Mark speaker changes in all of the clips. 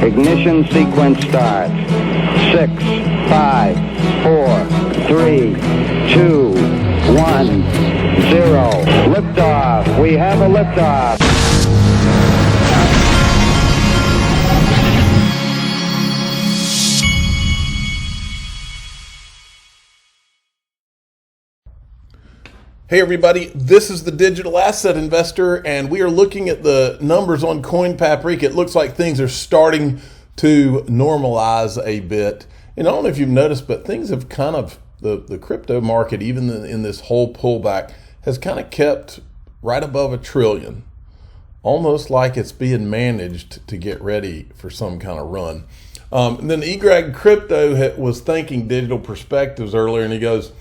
Speaker 1: Ignition sequence starts. 6, 5, 4, 3, 2, 1, 0. Liftoff. We have a liftoff.
Speaker 2: Hey everybody, this is the Digital Asset Investor, and we are looking at the numbers on CoinPaprika. It looks like things are starting to normalize a bit. And I don't know if you've noticed, but things have kind of, the crypto market, even in this whole pullback, has kind of kept right above $1 trillion, almost like it's being managed to get ready for some kind of run. And then eGreg Crypto was thanking Digital Perspectives earlier, and he goes,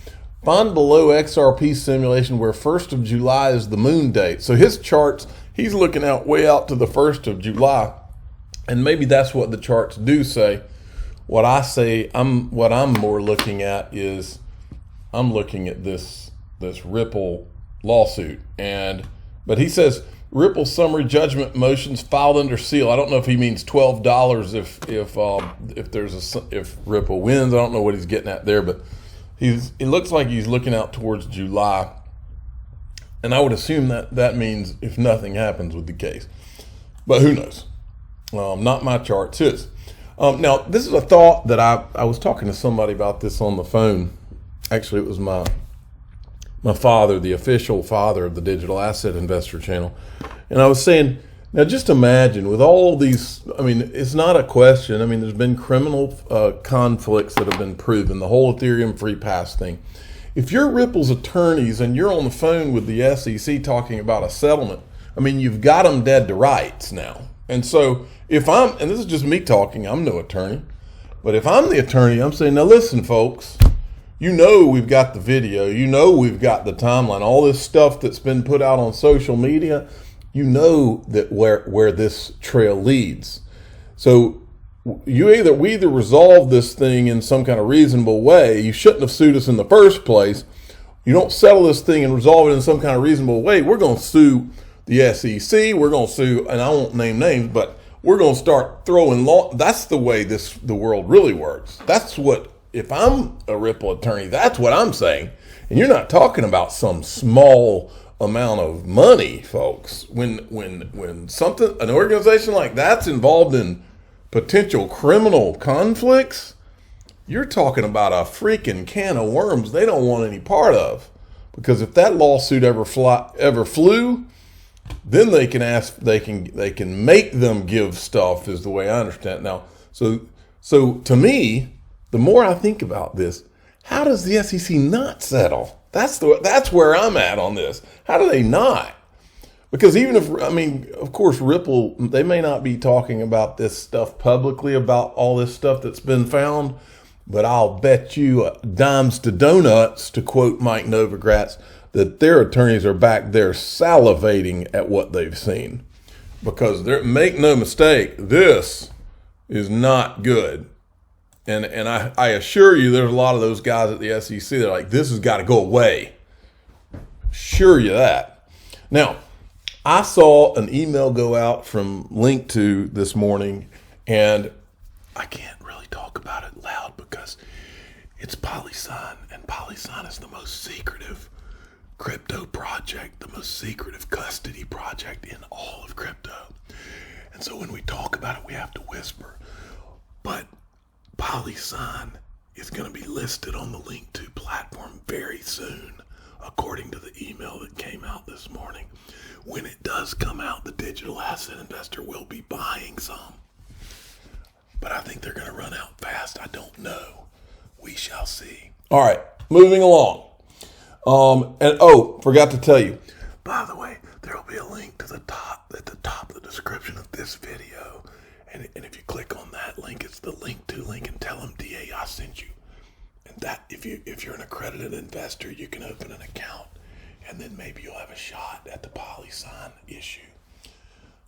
Speaker 2: find below XRP simulation where 1st of July is the moon date. So his charts, he's looking out way out to the 1st of July. And maybe that's what the charts do say. What I say, what I'm more looking at is, I'm looking at this Ripple lawsuit. But he says, Ripple summary judgment motions filed under seal. I don't know if he means $12 if Ripple wins. I don't know what he's getting at there, but it looks like he's looking out towards July, and I would assume that means if nothing happens with the case, but who knows? Not my charts, his. Now, this is a thought that I was talking to somebody about this on the phone. Actually, it was my father, the official father of the Digital Asset Investor channel, and I was saying, now just imagine with all these, I mean, it's not a question. I mean, there's been criminal conflicts that have been proven, the whole Ethereum free pass thing. If you're Ripple's attorneys and you're on the phone with the SEC talking about a settlement, I mean, you've got them dead to rights now. And so if and this is just me talking, I'm no attorney, but if I'm the attorney, I'm saying, now listen, folks, you know we've got the video, you know we've got the timeline, all this stuff that's been put out on social media, you know that where this trail leads. So we either resolve this thing in some kind of reasonable way. You shouldn't have sued us in the first place. You don't settle this thing and resolve it in some kind of reasonable way. We're going to sue the SEC. We're going to sue, and I won't name names, but we're going to start throwing law. That's the way the world really works. That's what, if I'm a Ripple attorney, that's what I'm saying. And you're not talking about some small amount of money, folks. When an organization like that's involved in potential criminal conflicts, you're talking about a freaking can of worms they don't want any part of. Because if that lawsuit ever flew, then they can make them give stuff, is the way I understand it now. So to me, the more I think about this, how does the SEC not settle? That's where I'm at on this. How do they not? Because even if, I mean, of course, Ripple, they may not be talking about this stuff publicly, about all this stuff that's been found, but I'll bet you dimes to donuts, to quote Mike Novogratz, that their attorneys are back there salivating at what they've seen. Because make no mistake, this is not good. And I assure you, there's a lot of those guys at the SEC that are like, this has got to go away. Assure you that. Now, I saw an email go out from Link2 this morning, and I can't really talk about it loud because it's PolySign, and PolySign is the most secretive crypto project, the most secretive custody project in all of crypto. And so when we talk about it, we have to whisper. But PolySign is going to be listed on the Link2 platform very soon, according to the email that came out this morning. When it does come out, the Digital Asset Investor will be buying some. But I think they're going to run out fast. I don't know. We shall see. All right, moving along. Forgot to tell you, by the way, there will be a link to at the top of the description of this video. And if you click on that link, it's the Link2 link, and tell them DA I sent you. And that if you're an accredited investor, you can open an account, and then maybe you'll have a shot at the PolySign issue.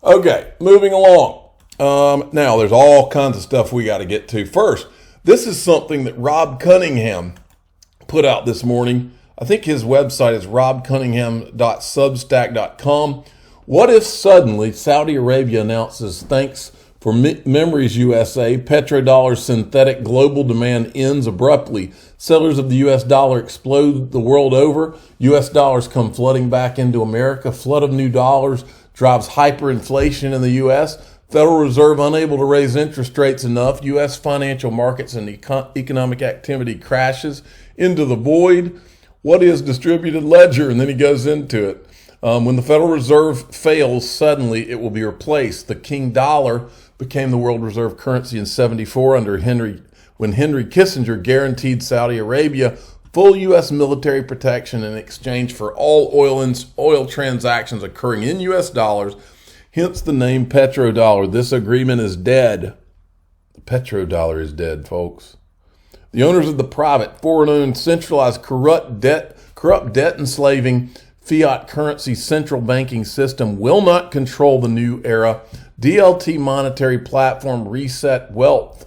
Speaker 2: Okay, moving along. Now there's all kinds of stuff we got to get to. First, this is something that Rob Cunningham put out this morning. I think his website is robcunningham.substack.com. What if suddenly Saudi Arabia announces thanks For Memories USA, petrodollar's synthetic global demand ends abruptly. Sellers of the U.S. dollar explode the world over. U.S. dollars come flooding back into America. Flood of new dollars drives hyperinflation in the U.S. Federal Reserve unable to raise interest rates enough. U.S. financial markets and economic activity crashes into the void. What is distributed ledger? And then he goes into it. When the Federal Reserve fails, suddenly it will be replaced. The king dollar became the world reserve currency in 1974 when Henry Kissinger guaranteed Saudi Arabia full U.S. military protection in exchange for all oil transactions occurring in U.S. dollars, hence the name petrodollar. This agreement is dead. The petrodollar is dead, folks. The owners of the private, foreign-owned, centralized, corrupt debt enslaving fiat currency central banking system will not control the new era DLT monetary platform reset wealth.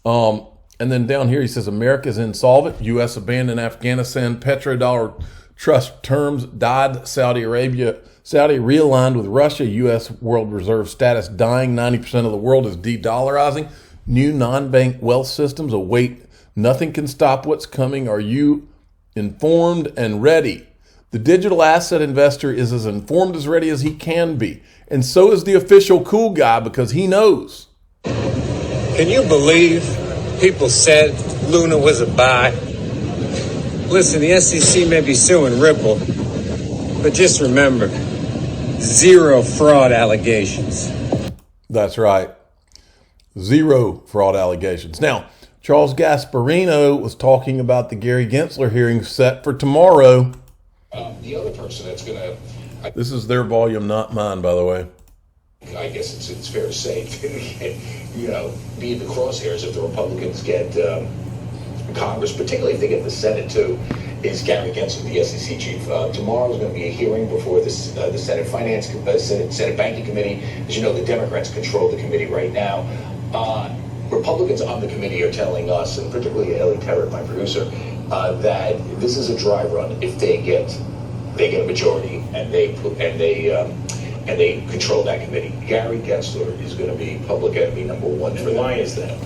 Speaker 2: And then down here he says America is insolvent. U.S. abandoned Afghanistan. Petrodollar trust terms died. Saudi realigned with Russia. U.S. world reserve status dying. 90% of the world is de-dollarizing. New non-bank wealth systems await. Nothing can stop what's coming. Are you informed and ready? The digital asset investor is as informed as ready as he can be. And so is the official cool guy because he knows.
Speaker 3: Can you believe people said Luna was a buy? Listen, the SEC may be suing Ripple, but just remember, zero fraud allegations.
Speaker 2: That's right. Zero fraud allegations. Now, Charles Gasparino was talking about the Gary Gensler hearing set for tomorrow.
Speaker 4: The other person that's going to...
Speaker 2: This is their volume, not mine, by the way.
Speaker 4: I guess it's fair to say, be in the crosshairs if the Republicans get Congress, particularly if they get the Senate too, is Gary Gensler, the SEC chief. Tomorrow is going to be a hearing before the Senate Finance, Senate Banking Committee. As you know, the Democrats control the committee right now. Republicans on the committee are telling us, and particularly Ellie Terrett, my producer, that this is a dry run if they get a majority and they control that committee. Gary Gensler is going to be public enemy number one for them.
Speaker 5: Why is that?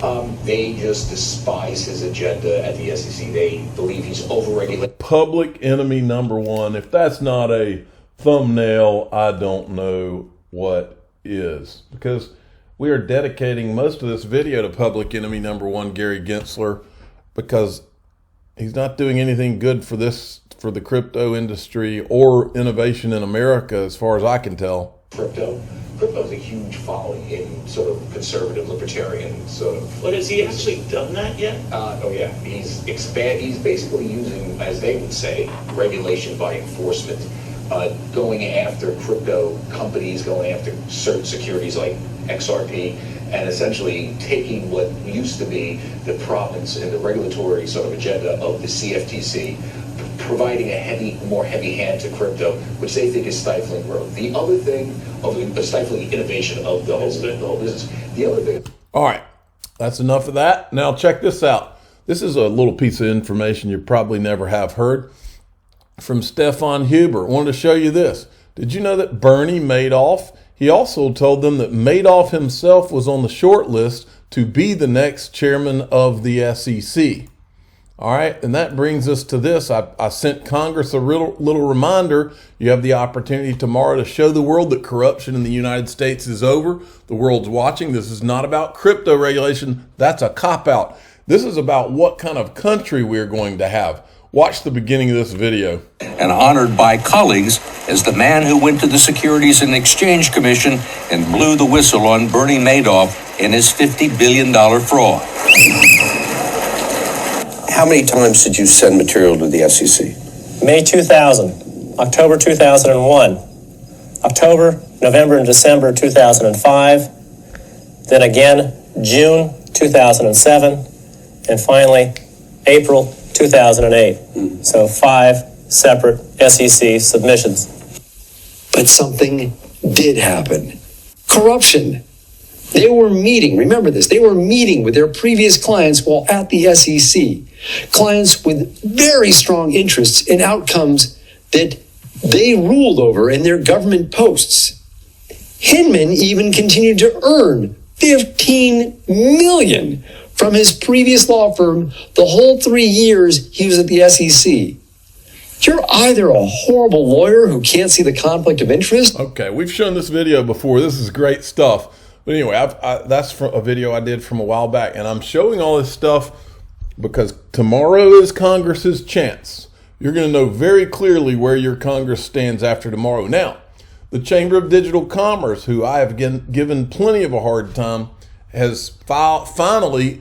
Speaker 4: They just despise his agenda at the SEC. They believe he's overregulated.
Speaker 2: Public enemy number one. If that's not a thumbnail, I don't know what is. Because we are dedicating most of this video to public enemy number one, Gary Gensler, because he's not doing anything good for the crypto industry or innovation in America, as far as I can tell.
Speaker 4: Crypto is a huge following in sort of conservative libertarian sort of.
Speaker 5: But has he actually done that yet?
Speaker 4: Oh yeah, he's basically using, as they would say, regulation by enforcement, going after crypto companies, going after certain securities like XRP, and essentially taking what used to be the province and the regulatory sort of agenda of the CFTC, providing a more heavy hand to crypto, which they think is stifling growth. The other thing of stifling innovation of the whole business. The other thing.
Speaker 2: All right, that's enough of that. Now check this out. This is a little piece of information you probably never have heard from Stefan Huber. I wanted to show you this. Did you know that Bernie Madoff, he also told them that Madoff himself was on the short list to be the next chairman of the SEC. All right, and that brings us to this. I sent Congress a little reminder. You have the opportunity tomorrow to show the world that corruption in the United States is over. The world's watching. This is not about crypto regulation. That's a cop-out. This is about what kind of country we're going to have. Watch the beginning of this video.
Speaker 6: And honored by colleagues as the man who went to the Securities and Exchange Commission and blew the whistle on Bernie Madoff and his $50 billion fraud.
Speaker 7: How many times did you send material to the SEC?
Speaker 8: May 2000, October 2001, October, November, and December 2005, then again June 2007, and finally April 2008. So 5 separate SEC submissions.
Speaker 7: But something did happen. Corruption. They were meeting, remember this, they were meeting with their previous clients while at the SEC. Clients with very strong interests in outcomes that they ruled over in their government posts. Hinman even continued to earn $15 million from his previous law firm the whole 3 years he was at the SEC. You're either a horrible lawyer who can't see the conflict of interest.
Speaker 2: Okay, we've shown this video before. This is great stuff. But anyway, that's from a video I did from a while back, and I'm showing all this stuff because tomorrow is Congress's chance. You're going to know very clearly where your Congress stands after tomorrow. Now, the Chamber of Digital Commerce, who I have given plenty of a hard time, has finally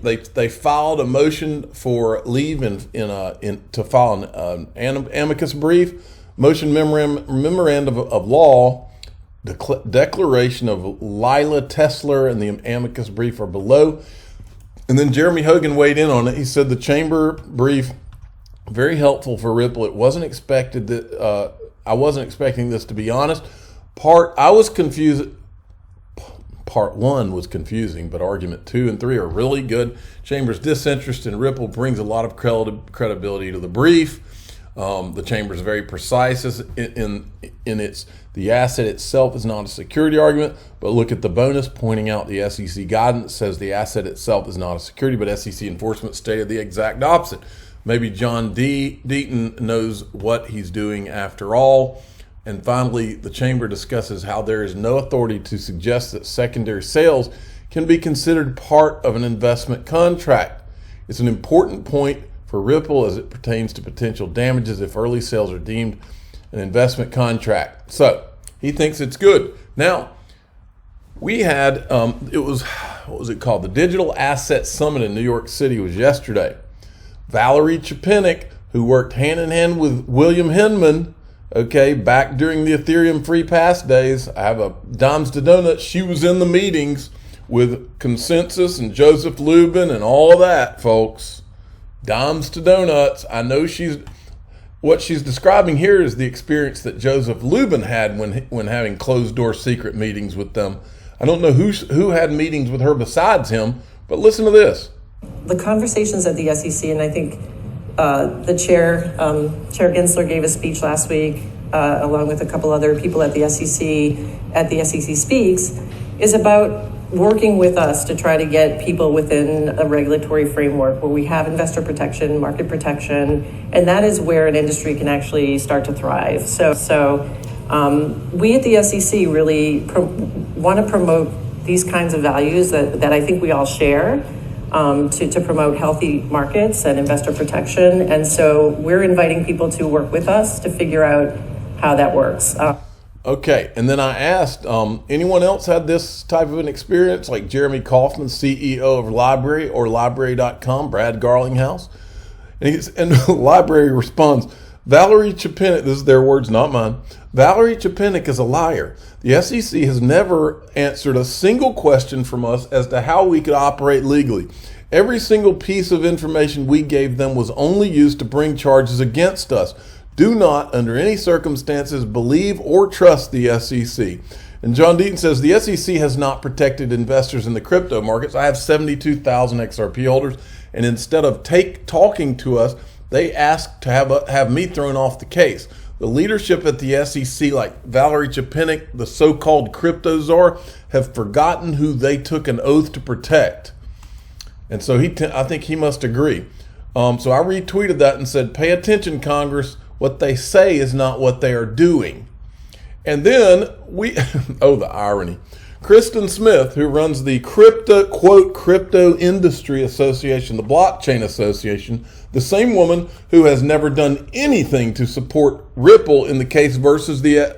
Speaker 2: filed a motion for leave to file an amicus brief, motion memorandum of law. The declaration of Lila Tesler and the amicus brief are below. And then Jeremy Hogan weighed in on it. He said the chamber brief, very helpful for Ripple. It wasn't expected that I wasn't expecting this, to be honest. I was confused. Part 1 was confusing, but argument 2 and 3 are really good. Chamber's disinterest in Ripple brings a lot of credibility to the brief. The chamber is very precise in its the asset itself is not a security argument, but look at the bonus pointing out the SEC guidance says the asset itself is not a security, but SEC enforcement stated the exact opposite. Maybe John Deaton knows what he's doing after all. And finally, the chamber discusses how there is no authority to suggest that secondary sales can be considered part of an investment contract. It's an important point for Ripple as it pertains to potential damages if early sales are deemed an investment contract. So he thinks it's good. Now, we had, what was it called? The Digital Asset Summit in New York City was yesterday. Valerie Chapinick, who worked hand in hand with William Hinman, okay, back during the Ethereum free pass days, I have a dimes to donuts. She was in the meetings with Consensus and Joseph Lubin and all of that, folks. Dimes to donuts. I know what she's describing here is the experience that Joseph Lubin had when having closed door secret meetings with them. I don't know who had meetings with her besides him, but listen to this.
Speaker 9: The conversations at the SEC, and I think the chair, Chair Gensler, gave a speech last week, along with a couple other people at the SEC Speaks, is about working with us to try to get people within a regulatory framework where we have investor protection, market protection, and that is where an industry can actually start to thrive. So we at the SEC really want to promote these kinds of values that I think we all share. To promote healthy markets and investor protection. And so we're inviting people to work with us to figure out how that works.
Speaker 2: Okay, and then I asked, anyone else had this type of an experience, like Jeremy Kaufman, CEO of Library or Library.com, Brad Garlinghouse? And Library responds, Valerie Chapinick, this is their words, not mine. Valerie Chapinick is a liar. The SEC has never answered a single question from us as to how we could operate legally. Every single piece of information we gave them was only used to bring charges against us. Do not, under any circumstances, believe or trust the SEC. And John Deaton says the SEC has not protected investors in the crypto markets. I have 72,000 XRP holders, and instead of talking to us, they asked to have me thrown off the case. The leadership at the SEC, like Valerie Chapinick, the so-called crypto czar, have forgotten who they took an oath to protect. And so I think he must agree. So I retweeted that and said, pay attention, Congress. What they say is not what they are doing. And then oh, the irony. Kristen Smith, who runs the crypto industry association, the blockchain association, the same woman who has never done anything to support Ripple in the case versus the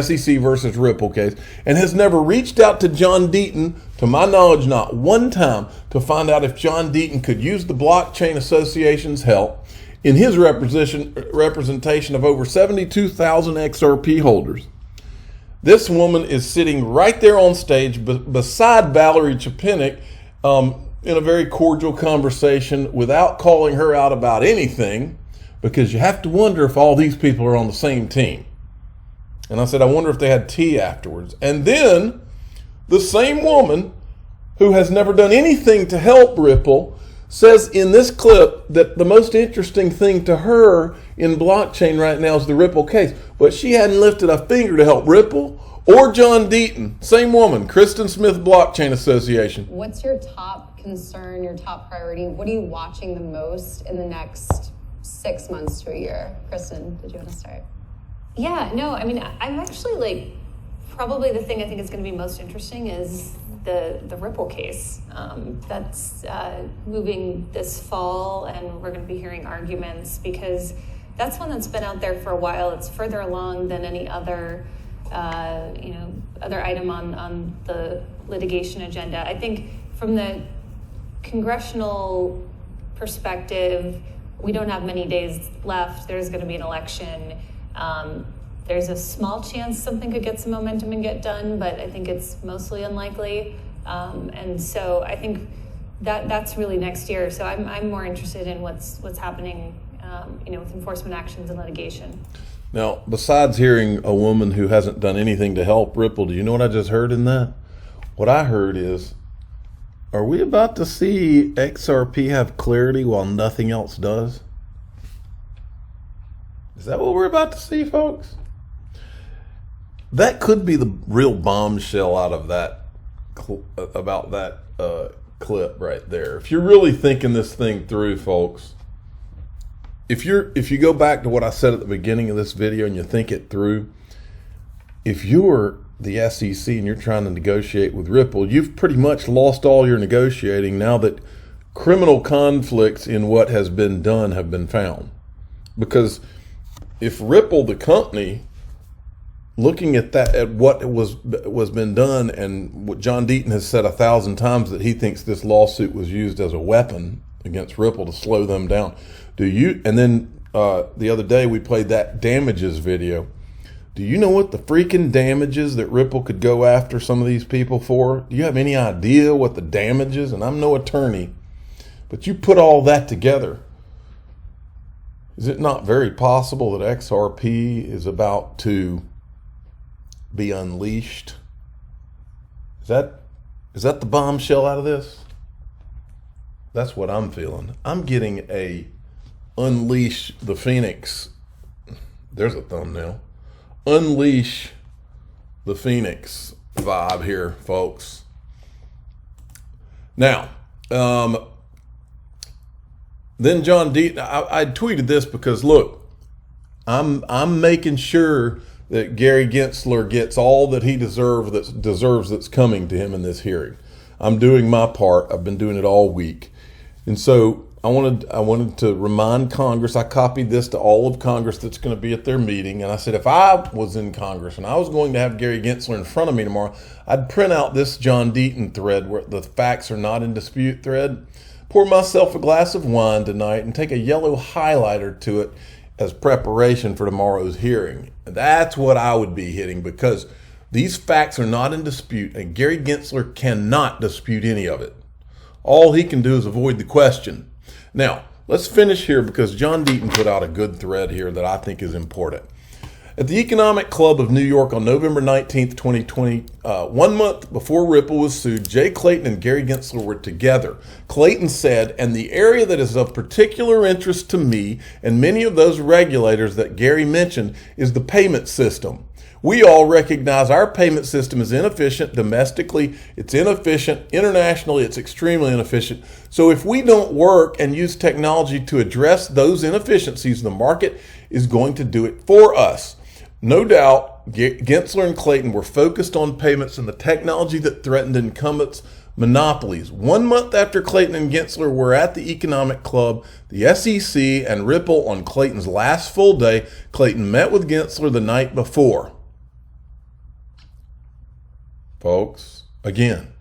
Speaker 2: SEC versus Ripple case, and has never reached out to John Deaton, to my knowledge, not one time, to find out if John Deaton could use the blockchain association's help in his representation of over 72,000 XRP holders. This woman is sitting right there on stage beside Valerie Chapinick in a very cordial conversation without calling her out about anything, because you have to wonder if all these people are on the same team. And I said, I wonder if they had tea afterwards. And then the same woman who has never done anything to help Ripple says in this clip that the most interesting thing to her in blockchain right now is the Ripple case. But she hadn't lifted a finger to help Ripple Or John Deaton, same woman, Kristen Smith Blockchain Association.
Speaker 10: What's your top concern, your top priority? What are you watching the most in the next 6 months to a year? Kristen, did you want to start?
Speaker 11: Yeah, no, I mean, I'm actually like, probably the thing I think is going to be most interesting is the Ripple case. That's moving this fall, and we're going to be hearing arguments because that's one that's been out there for a while. It's further along than any other, other item on the litigation agenda. I think from the congressional perspective, we don't have many days left. There's going to be an election. There's a small chance something could get some momentum and get done, but I think it's mostly unlikely. And so I think that's really next year. So I'm more interested in what's happening, with enforcement actions and litigation.
Speaker 2: Now, besides hearing a woman who hasn't done anything to help Ripple, do you know what I just heard in that? What I heard is, are we about to see XRP have clarity while nothing else does? Is that what we're about to see, folks? That could be the real bombshell out of that, about that clip right there. If you're really thinking this thing through, folks, if you go back to what I said at the beginning of this video and you think it through, if you're the SEC and you're trying to negotiate with Ripple, you've pretty much lost all your negotiating now that criminal conflicts in what has been done have been found. Because if Ripple, the company, looking at that, at what was been done, and what John Deaton has said 1,000 times, that he thinks this lawsuit was used as a weapon against Ripple to slow them down. And then the other day we played that damages video. Do you know what the freaking damages that Ripple could go after some of these people for? Do you have any idea what the damages? And I'm no attorney, but you put all that together. Is it not very possible that XRP is about to be unleashed? Is that the bombshell out of this? That's what I'm feeling. I'm getting a unleash the Phoenix. There's a thumbnail. Unleash the Phoenix vibe here, folks. Now, then John Deaton, I tweeted this because look, I'm making sure that Gary Gensler gets all that he deserves that's coming to him in this hearing. I'm doing my part. I've been doing it all week. And so I wanted to remind Congress, I copied this to all of Congress that's going to be at their meeting, and I said if I was in Congress and I was going to have Gary Gensler in front of me tomorrow, I'd print out this John Deaton thread where the facts are not in dispute thread, pour myself a glass of wine tonight, and take a yellow highlighter to it as preparation for tomorrow's hearing. That's what I would be hitting, because these facts are not in dispute, and Gary Gensler cannot dispute any of it. All he can do is avoid the question. Now, let's finish here because John Deaton put out a good thread here that I think is important. At the Economic Club of New York on November 19th, 2020, 1 month before Ripple was sued, Jay Clayton and Gary Gensler were together. Clayton said, and the area that is of particular interest to me and many of those regulators that Gary mentioned is the payment system. We all recognize our payment system is inefficient domestically, it's inefficient internationally, it's extremely inefficient. So if we don't work and use technology to address those inefficiencies, the market is going to do it for us. No doubt, Gensler and Clayton were focused on payments and the technology that threatened incumbents' monopolies. 1 month after Clayton and Gensler were at the Economic Club, the SEC and Ripple on Clayton's last full day, Clayton met with Gensler the night before. Folks, again,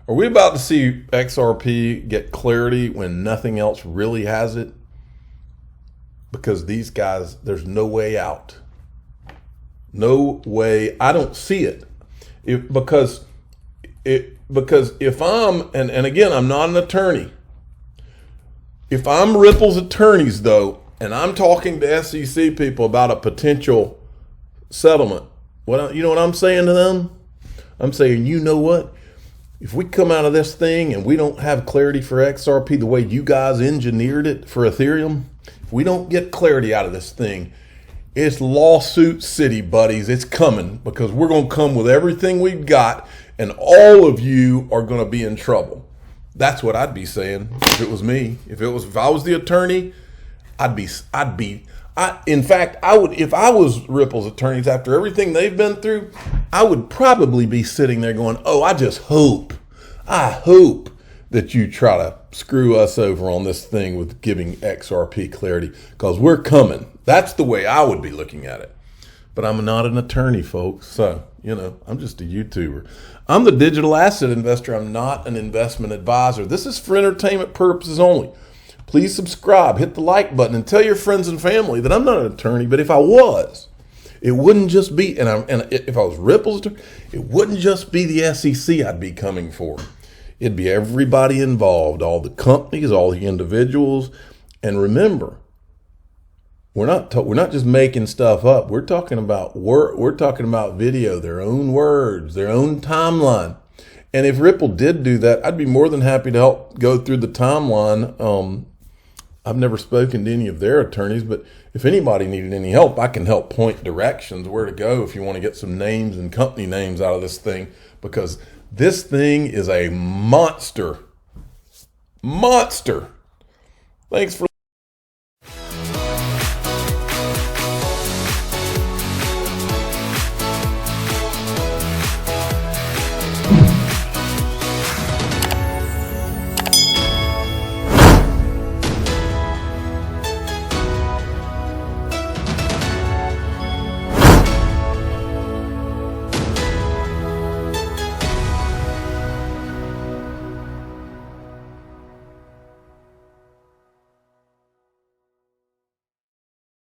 Speaker 2: are we about to see XRP get clarity when nothing else really has it? Because these guys, there's no way out. No way. I don't see it. Because if I'm, and again, I'm not an attorney. If I'm Ripple's attorneys, though, and I'm talking to SEC people about a potential settlement, you know what I'm saying to them? I'm saying, you know what? If we come out of this thing and we don't have clarity for XRP the way you guys engineered it for Ethereum, if we don't get clarity out of this thing, It's lawsuit city, buddies. It's coming because we're going to come with everything we've got, and all of you are going to be in trouble. That's what I'd be saying if it was me. If I was the attorney, in fact, I would, if I was Ripple's attorneys after everything they've been through, I would probably be sitting there going, oh, I hope that you try to screw us over on this thing with giving XRP clarity, because we're coming. That's the way I would be looking at it. But I'm not an attorney, folks. So, I'm just a YouTuber. I'm the digital asset investor. I'm not an investment advisor. This is for entertainment purposes only. Please subscribe, hit the like button, and tell your friends and family that I'm not an attorney. But if I was, it wouldn't just be, and if I was Ripple's attorney, it wouldn't just be the SEC I'd be coming for. It'd be everybody involved, all the companies, all the individuals. And remember, we're not just making stuff up. We're talking about video, their own words, their own timeline. And if Ripple did do that, I'd be more than happy to help go through the timeline. I've never spoken to any of their attorneys, but if anybody needed any help, I can help point directions where to go if you want to get some names and company names out of this thing, because this thing is a monster. Thanks for